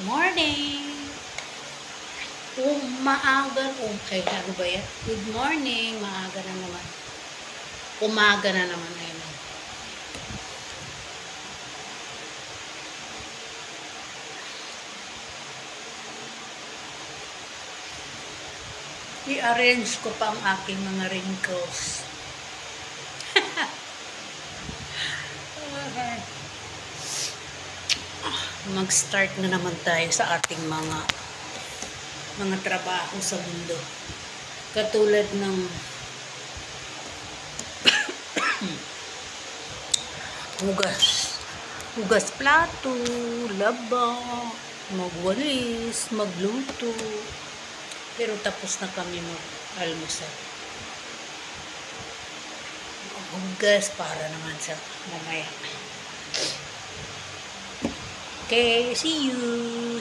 Morning! Umaaga, okay, ano ba yan? Good morning, maaga na naman. Umaga na naman, ayun. I-arrange ko pa ang aking mga wrinkles. Mag-start na naman tayo sa ating mga trabaho sa mundo. Katulad ng hugas plato, laba, magwalis, magluto. Pero tapos na kami mag-almusal. Hugas para naman sa mamaya. Okay, see you.